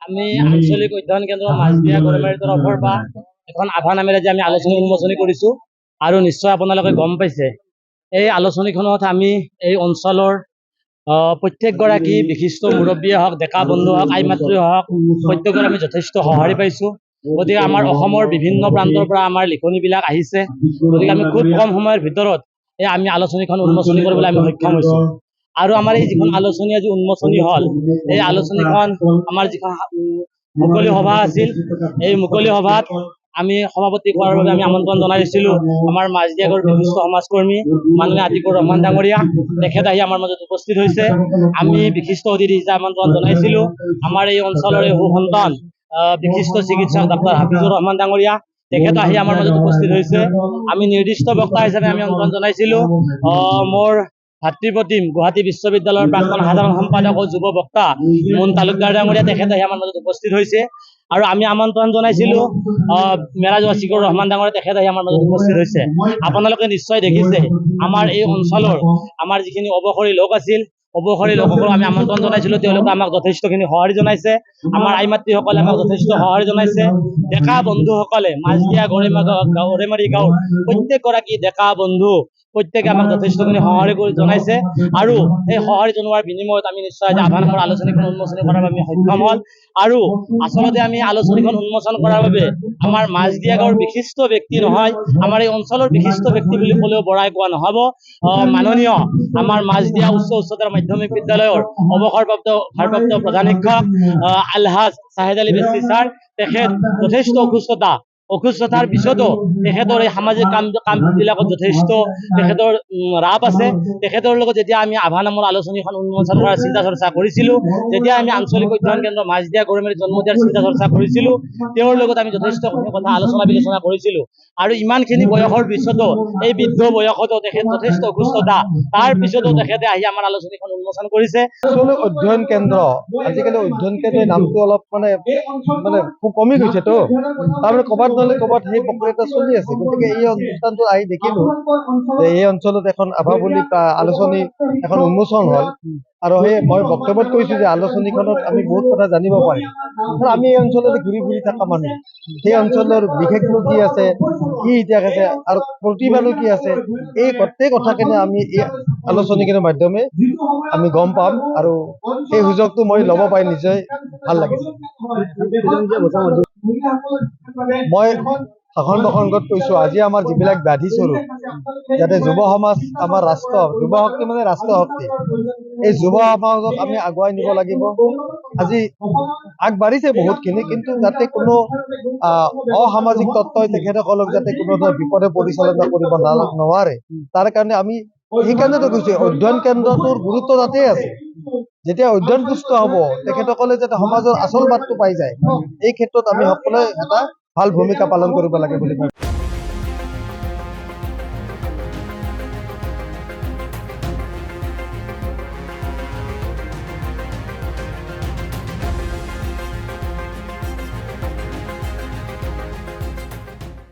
আমি আঞ্চলিক অধ্যয়ন কেন্দ্ৰ মাছদিয়া গৰৈমাৰীৰ তৰফৰ পৰা এখন আভা নামেৰে যে আমি আলোচনী উন্মোচনী কৰিছো আৰু নিশ্চয় আপোনালোকে গম পাইছে এই আলোচনীখনত আমি এই অঞ্চলৰ প্ৰত্যেকগৰাকী বিশিষ্ট মুৰব্বীয়ে হওক, ডেকা বন্ধু হওক, আইমাতৃ হওক, প্ৰত্যেকৰে আমি যথেষ্ট সঁহাৰি পাইছো। গতিকে আমাৰ অসমৰ বিভিন্ন প্ৰান্তৰ পৰা আমাৰ লিখনিবিলাক আহিছে। গতিকে আমি খুব কম সময়ৰ ভিতৰত এই আমি আলোচনীখন উন্মোচনী কৰিবলৈ আমি সক্ষম হৈছো। আৰু আমাৰ এই যিখন আলোচনী আজি উন্মোচনী হল, এই আলোচনীখন আমাৰ যিখন মুকলি সভা আছিল, এই মুকলি সভাত আমি সভাপতি কৰাৰ বাবে আমি আমন্ত্ৰণ জনাইছিলো আমাৰ মাছদিয়াৰ বিশিষ্ট সমাজকৰ্মী মাননীয় আতিকুৰ ৰহমান ডাঙৰীয়া। তেখেত আহি আমাৰ মাজত উপস্থিত হৈছে। আমি বিশিষ্ট অতিথি হিচাপে আমন্ত্ৰণ জনাইছিলো আমাৰ এই অঞ্চলৰে সুসন্তান বিশিষ্ট চিকিৎসক ডক্টৰ হাফিজুৰ ৰহমান ডাঙৰীয়া। তেখেত আহি আমাৰ মাজত উপস্থিত হৈছে। আমি নিৰ্দিষ্ট বক্তা হিচাপে আমি আমন্ত্ৰণ জনাইছিলো মোৰ ভাতৃপ্ৰতিম গুৱাহাটী বিশ্ববিদ্যালয়ৰ প্ৰাক্তন সাধাৰণ সম্পাদক ও যুৱ বক্তা মুন তালুকদাৰ ডাঙৰীয়া। তেখেত আহি আমাৰ মাজত উপস্থিত হৈছে। আৰু আমি আমন্ত্ৰণ জনাইছিলো মেৰাজ ৱাছিকুৰ ৰহমান ডাঙৰীয়া। তেখেত আহি আমাৰ মাজত উপস্থিত হৈছে। আপোনালোকে নিশ্চয় দেখিছে আমাৰ এই অঞ্চলৰ আমাৰ যিখিনি অৱসৰী লোক আছিল, অৱসৰী লোকসকলক আমি আমন্ত্ৰণ জনাইছিলো। তেওঁলোকে আমাক যথেষ্টখিনি সঁহাৰি জনাইছে। আমাৰ আইমাতৃসকলে আমাক যথেষ্ট সঁহাৰি জনাইছে। ডেকা বন্ধুসকলে মাছদিয়া গৰৈমাৰী গাঁৱৰ প্ৰত্যেকগৰাকী ডেকা বন্ধু প্ৰত্যেকে আমাক যথেষ্টখিনি সঁহাৰি জনাইছে। আৰু এই সঁহাৰি জনোৱাৰ বিনিময়ত আমি নিশ্চয় আজি আভা নামৰ আলোচনীখন উন্মোচনী কৰাৰ বাবে আমি সক্ষম হল। আৰু আচলতে আমি আলোচনীখন উন্মোচন কৰাৰ বাবে আমাৰ মাছদিয়া গাঁৱৰ বিশিষ্ট ব্যক্তি নহয়, আমাৰ এই অঞ্চলৰ বিশিষ্ট ব্যক্তি বুলি ক'লেও বঢ়াই কোৱা নহব। মাননীয় আমাৰ মাছদিয়া উচ্চতৰ মাধ্যমিক বিদ্যালয়ৰ অৱসৰপ্ৰাপ্ত ভাৰপ্ৰাপ্ত প্ৰধান শিক্ষক আলহাজ চাহেদ আলী বেছি ছাৰ, তেখেত যথেষ্ট অসুস্থতাৰ পিছতো তেখেতৰ এই সামাজিক কামবিলাকত যথেষ্ট তেখেতৰ ৰাপ আছে। তেখেতৰ লগত যেতিয়া আমি আভা নামৰ আলোচনীখন উন্মোচন কৰাৰ চিন্তা চৰ্চা কৰিছিলো, যেতিয়া আমি আঞ্চলিক অধ্যয়ন কেন্দ্ৰ মাছদিয়া গৰৈমাৰীত জন্ম দিয়াৰ চিন্তা চৰ্চা কৰিছিলো, তেওঁৰ লগত আমি যথেষ্টখিনি কথা আলোচনা বিলোচনা কৰিছিলো। আৰু ইমানখিনি বয়সৰ পিছতো এই বৃদ্ধ বয়সতো তেখেত যথেষ্ট অসুস্থতা, তাৰ পিছতো তেখেতে আহি আমাৰ আলোচনীখন উন্মোচন কৰিছে। আঞ্চলিক অধ্যয়ন কেন্দ্ৰ, আজিকালি অধ্যয়ন কেন্দ্ৰৰ নামটো অলপ মানে কমি গৈছেতো, তাৰমানে ক'ৰবাত নহলে ক'ৰবাত সেই প্ৰক্ৰিয়াটো চলি আছে। গতিকে এই অনুষ্ঠানটো আহি দেখিলো যে এই অঞ্চলত এখন আভা বুলি আলোচনী এখন উন্মোচন হল। আৰু সেই মই বক্তব্যত কৈছো যে আলোচনীখনত আমি বহুত কথা জানিব পাৰিম। আমি এই অঞ্চলতে ঘূৰি ফুৰি থকা মানুহ, সেই অঞ্চলৰ বিশেষটো কি আছে, কি ইতিহাস আছে আৰু প্ৰতিভানো কি আছে, এই গোটেই কথাখিনি আমি এই আলোচনীখনৰ মাধ্যমে আমি গম পাম। আৰু সেই সুযোগটো মই ল'ব পাৰি নিশ্চয় ভাল লাগিছে। মই ভাষণ প্ৰসংগত কৈছো আজি আমাৰ যিবিলাক ব্যাধি স্বৰূপ, যাতে যুৱ সমাজ আমাৰ ৰাষ্ট্ৰ, যুৱ শক্তি মানে ৰাষ্ট্ৰ শক্তি, এই যুৱ সমাজক আমি আগুৱাই নিব লাগিব। আজি আগবাঢ়িছে বহুতখিনি, কিন্তু যাতে কোনো অসামাজিক তত্ত্বই তেখেতসকলক যাতে কোনো ধৰণৰ বিপদে পৰিচালনা কৰিব নোৱাৰে, তাৰ কাৰণে আমি সেইকাৰণেতো কৈছো অধ্যয়ন কেন্দ্ৰটোৰ গুৰুত্ব তাতেই আছে। যেতিয়া অধ্যয়ন পুষ্ট হব, তেখেতসকলে যাতে সমাজৰ আচল বাটটো পাই যায়, এই ক্ষেত্ৰত আমি সকলোৱে এটা ভাল ভূমিকা পালন কৰিব লাগে বুলি ভাবোঁ।